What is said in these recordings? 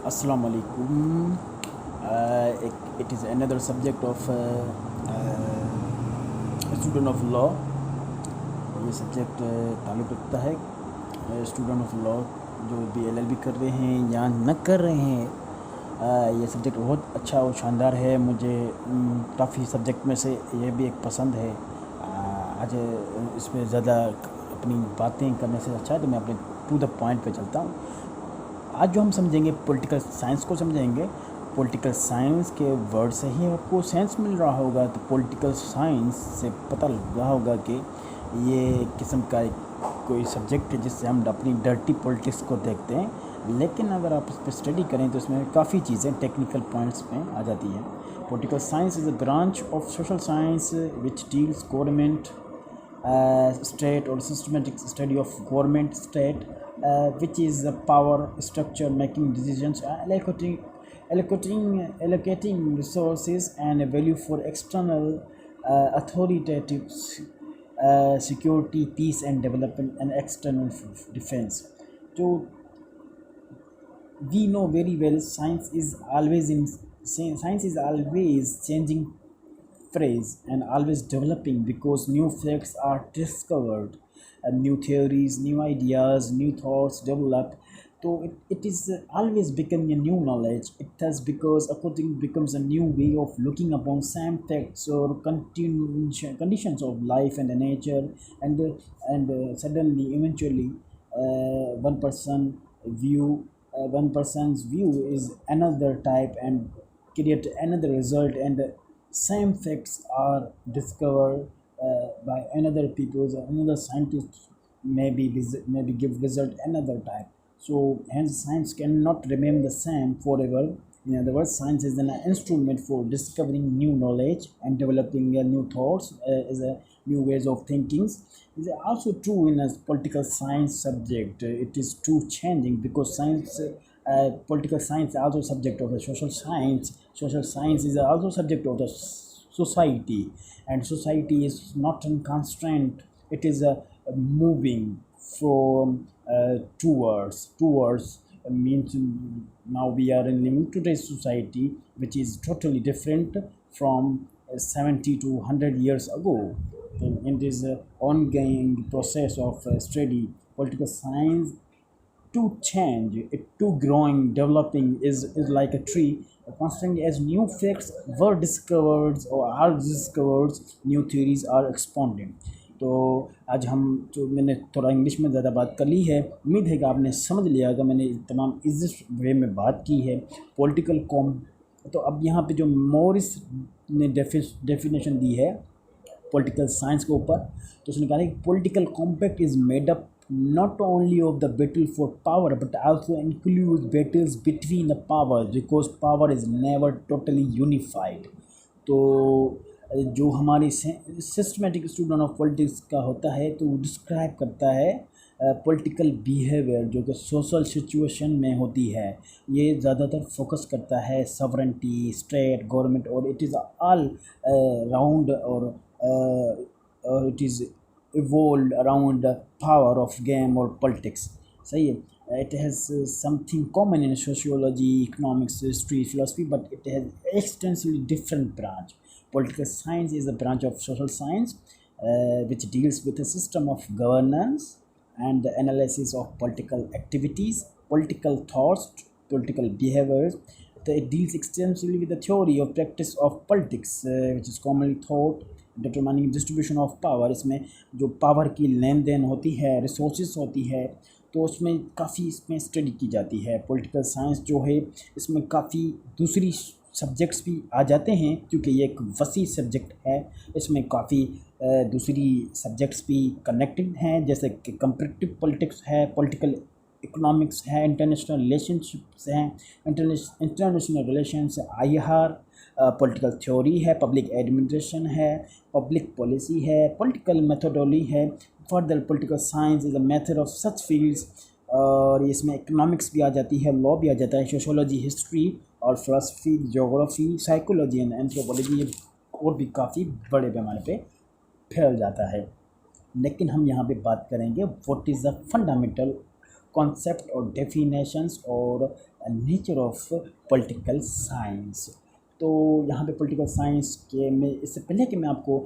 Assalamu alaikum. It is another subject of student of law. ये subject ताल्लुक़ रखता है स्टूडेंट ऑफ लॉ जो भी एलएलबी कर रहे हैं या न कर रहे हैं। ये सब्जेक्ट बहुत अच्छा और शानदार है। मुझे काफ़ी सब्जेक्ट में से ये भी एक पसंद है। आज इसमें ज़्यादा अपनी बातें करने से अच्छा है तो मैं अपने टू द पॉइंट पे चलता हूँ। आज जो हम समझेंगे पॉलिटिकल साइंस को समझेंगे। पॉलिटिकल साइंस के वर्ड से ही आपको सेंस मिल रहा होगा। तो पॉलिटिकल साइंस से पता लग रहा होगा कि ये किस्म का कोई सब्जेक्ट है जिससे हम अपनी डर्टी पॉलिटिक्स को देखते हैं। लेकिन अगर आप इस पर स्टडी करें तो इसमें काफ़ी चीज़ें टेक्निकल पॉइंट्स में आ जाती हैं। Political science is a branch of social science which deals government state or systematic study of government state, which is the power structure making decisions, allocating resources and value for external authoritative security, peace and development and external defense. So we know very well science is always changing phrase and always developing because new facts are discovered and new theories, new ideas, new thoughts develop. So it is always becoming a new knowledge. It has because according becomes a new way of looking upon same facts or conditions of life and the nature, and suddenly eventually one person's view is another type and create another result, and the same facts are discovered by another people, another scientist, maybe give result another type. So hence science cannot remain the same forever. In other words, science is an instrument for discovering new knowledge and developing new thoughts, is a new ways of thinking. Is also true in a political science subject. It is too changing because science, political science is also subject of the social science. Social science is also subject of the society, and society is not in constraint. It is moving from towards means now we are in living today's society, which is totally different from 70 to 100 years ago. In this ongoing process of study, political science to change, it to growing, developing is like a tree. Constantly as new facts were discovered or are discovered, new theories are expounded. तो आज हम तो मैंने थोड़ा English में ज़्यादा बात कर ली है। उम्मीद है कि आपने समझ लिया कि मैंने तमाम इस वे में बात की है पॉलिटिकल कॉम। तो अब यहाँ पे जो मॉरिस ने डेफिनेशन दी है पॉलिटिकल साइंस के ऊपर, तो उसने कहा कि political compact is made up not only of the battle for power but also includes battles between the powers because power is never totally unified. तो जो हमारी सिस्टमेटिक स्टूडेंट ऑफ पॉलिटिक्स का होता है तो वो डिस्क्राइब करता है पॉलिटिकल बिहेवियर जो कि सोशल सिचुएशन में होती है। ये ज़्यादातर फोकस करता है सॉवरेंटी, स्टेट, गवर्नमेंट, और इट इज़ ऑल राउंड और it is evolved around the power of game or politics. सही है। It has something common in sociology, economics, history, philosophy, but it has extensively different branch. Political science is a branch of social science which deals with a system of governance and the analysis of political activities, political thoughts, political behaviors. It deals extensively with the theory of practice of politics, which is commonly thought determining distribution of power. इसमें जो power की लेन then होती है, resources होती है, तो उसमें काफ़ी इसमें स्टडी की जाती है। पॉलिटिकल साइंस जो है इसमें काफ़ी दूसरी सब्जेक्ट्स भी आ जाते हैं क्योंकि ये एक वसी सब्जेक्ट है। इसमें काफ़ी दूसरी सब्जेक्ट्स भी कनेक्टेड हैं, जैसे कि कंपैरेटिव पॉलिटिक्स है, पॉलिटिकल इकोनॉमिक्स है, इंटरनेशनल रिलेशनशिप्स हैं, international relations, IR, political theory है, पब्लिक एडमिनिस्ट्रेशन है, पब्लिक पॉलिसी है, पॉलिटिकल मेथोडोलॉजी है। Further political science is a method of such fields, और इसमें इकोनॉमिक्स भी आ जाती है, लॉ भी आ जाता है, सोशोलॉजी, हिस्ट्री और philosophy, geography, psychology and anthropology, ये और भी काफ़ी बड़े पैमाने पे फैल जाता है। लेकिन हम यहाँ पे बात करेंगे what is the fundamental concept और डेफिनेशंस और नेचर ऑफ पॉलिटिकल साइंस। तो यहाँ पे पॉलिटिकल साइंस के में इससे पहले कि मैं आपको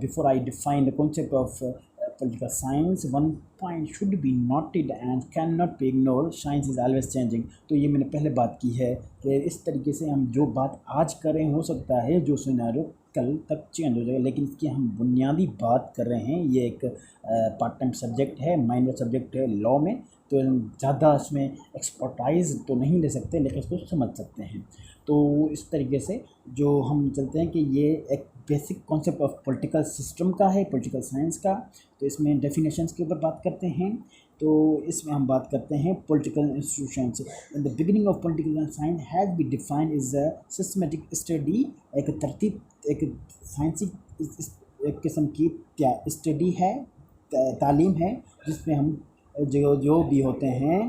before I define the concept of political science, one point should be noted and cannot be ignored: science is always changing। तो ये मैंने पहले बात की है कि इस तरीके से हम जो बात आज कर रहे हैं, हो सकता है जो सिनेरियो कल तक चेंज हो जाएगा, लेकिन इसकी हम बुनियादी बात कर रहे हैं। ये एक पार्ट टाइम सब्जेक्ट है, माइनर सब्जेक्ट है लॉ में, तो ज़्यादा इसमें एक्सपर्टाइज तो नहीं ले सकते, लेकिन इसको समझ सकते हैं। तो इस तरीके से जो हम चलते हैं कि ये एक basic concept of political system का है, पॉलिटिकल साइंस का। तो इसमें डेफिनेशंस के ऊपर बात करते हैं। तो इसमें हम बात करते हैं political institutions. In the beginning of political science has be defined is a systematic study, एक तरतीब, एक साइंसी एक किस्म की क्या स्टडी है, तालीम है, जिसमें हम जो भी होते हैं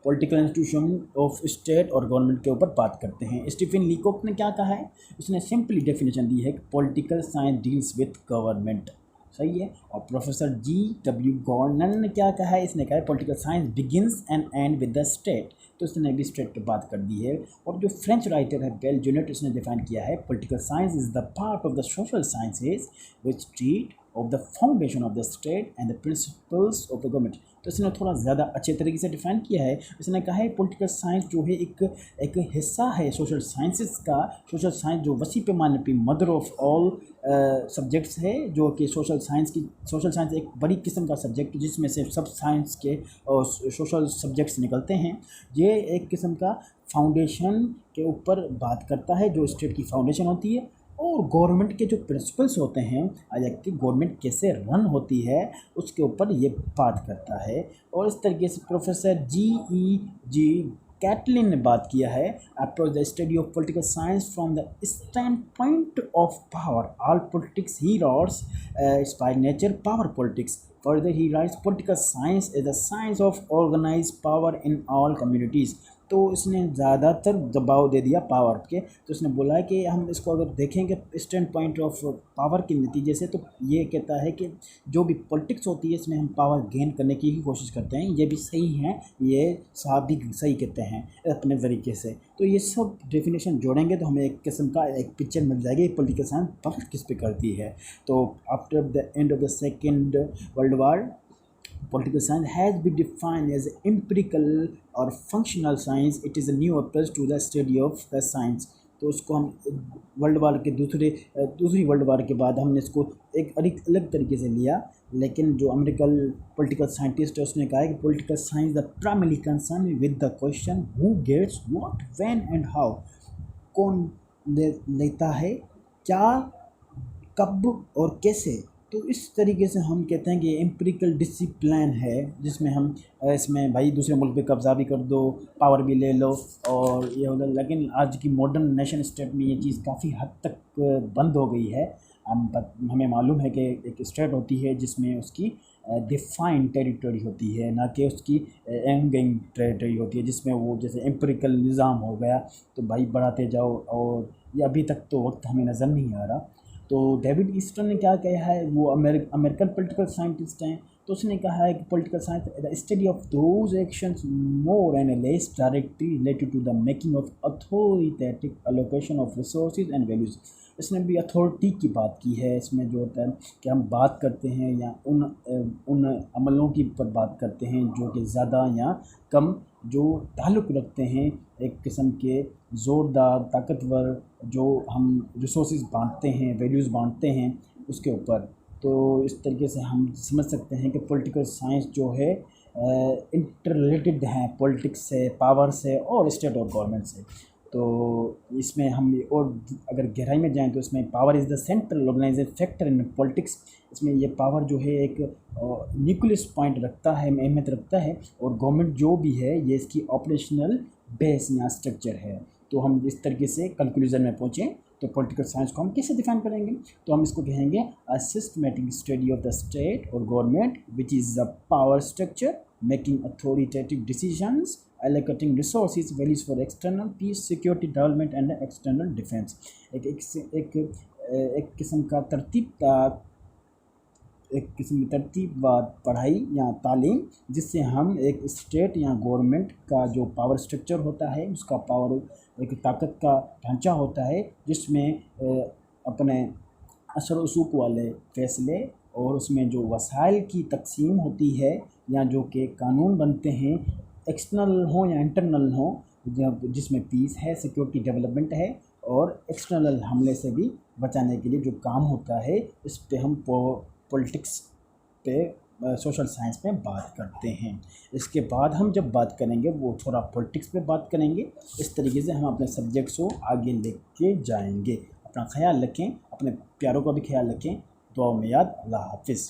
पॉलिटिकल इंस्टीट्यूशन ऑफ स्टेट और गवर्नमेंट के ऊपर बात करते हैं। स्टीफन लीकॉक ने क्या कहा है, उसने सिंपली डेफिनेशन दी है कि political science deals with government, सही है। और प्रोफेसर G.W. गॉर्डन ने क्या कहा है, इसने कहा है political science begins and and with the state, तो इसने भी स्टेट पे बात कर दी है। और जो फ्रेंच राइटर है बेल जूनेट, उसने डिफाइन किया है political science is the part of the social sciences which treat of the foundation of the state and the principles of the government. तो इसने थोड़ा ज़्यादा अच्छे तरीके से डिफाइन किया है। इसने कहा है पॉलिटिकल साइंस जो है एक हिस्सा है सोशल साइंसेस का। सोशल साइंस जो वसी पैमाने पे मदर ऑफ ऑल सब्जेक्ट्स है, जो कि सोशल साइंस एक बड़ी किस्म का सब्जेक्ट जिसमें से सब साइंस के और सोशल सब्जेक्ट्स निकलते हैं। ये एक किस्म का फाउंडेशन के ऊपर बात करता है, जो स्टेट की फाउंडेशन होती है, और गवर्नमेंट के जो प्रिंसिपल्स होते हैं कि गवर्नमेंट कैसे रन होती है उसके ऊपर ये बात करता है। और इस तरीके से प्रोफेसर G.E.G. कैटलिन ने बात किया है approach the study of political science from the standpoint of power all politics he writes is by nature power politics. Further he writes political science is the science of organise power in all communities. तो इसने ज़्यादातर दबाव दे दिया power के। तो इसने बोला है कि हम इसको अगर देखेंगे स्टैंड पॉइंट ऑफ पावर के नतीजे से, तो ये कहता है कि जो भी पॉलिटिक्स होती है इसमें हम पावर गेन करने की ही कोशिश करते हैं। ये भी सही है, ये साहब भी सही कहते हैं अपने तरीके से। तो ये सब डेफिनेशन जोड़ेंगे तो हमें एक किस्म का एक पिक्चर मिल जाएगी पॉलिटिकल साइंस पावर किस पे करती है। तो after the end of the second world war, political science has been defined as empirical or functional science. It is a new approach to the study of the science। तो उसको हम world war के दूसरी world war के बाद हमने इसको एक अलग तरीके से लिया। लेकिन जो अमेरिकन पॉलिटिकल साइंटिस्ट है उसने कहा है कि political science the primary concern with the question who gets what when and how, कौन लेता है क्या, कब और कैसे। तो इस तरीके से हम कहते हैं कि एम्पिरिकल डिसिप्लिन है, जिसमें हम इसमें भाई दूसरे मुल्क पे कब्ज़ा भी कर दो, पावर भी ले लो और ये होगा। लेकिन आज की मॉडर्न नेशन स्टेट में ये चीज़ काफ़ी हद तक बंद हो गई है। हमें मालूम है कि एक स्टेट होती है जिसमें उसकी डिफाइंड टेरिटरी होती है, ना कि उसकी एंगिंग टेरिटरी होती है, जिसमें वो जैसे एम्पिरिकल निज़ाम हो गया तो भाई बढ़ाते जाओ। और ये अभी तक तो वक्त हमें नज़र नहीं आ रहा। तो डेविड ईस्टन ने क्या कहा है, वो अमेरिकन पॉलिटिकल साइंटिस्ट हैं। तो उसने कहा है कि political science the study of those actions more and less directly related to the making of authoritative allocation of resources and values. इसने भी अथॉरिटी की बात की है। इसमें जो होता है कि हम बात करते हैं या उन अमलों की पर बात करते हैं जो कि ज़्यादा या कम जो ताल्लुक़ रखते हैं एक किस्म के ज़ोरदार ताकतवर जो हम रिसोर्सेज बांटते हैं, वैल्यूज़ बांटते हैं उसके ऊपर। तो इस तरीके से हम समझ सकते हैं कि पॉलिटिकल साइंस जो है इंटर रिलेटेड हैं पॉलिटिक्स से, पावर से और स्टेट और गवर्नमेंट से। तो इसमें हम और अगर गहराई में जाएं तो इसमें power is the central organising factor in politics. इसमें ये पावर जो है एक न्यूक्लियस पॉइंट रखता है, अहमियत रखता है, और गवर्नमेंट जो भी है ये इसकी ऑपरेशनल बेस या स्ट्रक्चर है। तो हम इस तरीके से कंक्लूजन में पहुँचें तो पॉलिटिकल साइंस को हम कैसे डिफाइन करेंगे, तो हम इसको कहेंगे a systematic study of the state और government which is the power structure making authoritative decisions allocating resources values for external peace security development and external defense। एक किस्म का तरतीब का एक किस्म की तरतीबवार पढ़ाई या तालीम, जिससे हम एक स्टेट या गवर्नमेंट का जो पावर स्ट्रक्चर होता है, उसका पावर एक ताकत का ढांचा होता है, जिसमें अपने असर रसूख वाले फ़ैसले और उसमें जो वसाइल की तकसीम होती है या जो कि कानून बनते हैं, एक्सटर्नल हों या इंटरनल हों, जिसमें पीस है, सिक्योरिटी, डेवलपमेंट है, और एक्सटर्नल हमले से भी बचाने के लिए जो काम होता है, इस पे हम पॉलिटिक्स पे सोशल साइंस में बात करते हैं। इसके बाद हम जब बात करेंगे वो थोड़ा पॉलिटिक्स पे बात करेंगे। इस तरीके से हम अपने सब्जेक्ट्स को आगे लेके जाएंगे। अपना ख्याल रखें, अपने प्यारों का भी ख्याल रखें। दुआ में याद। अल्लाह हाफिज़।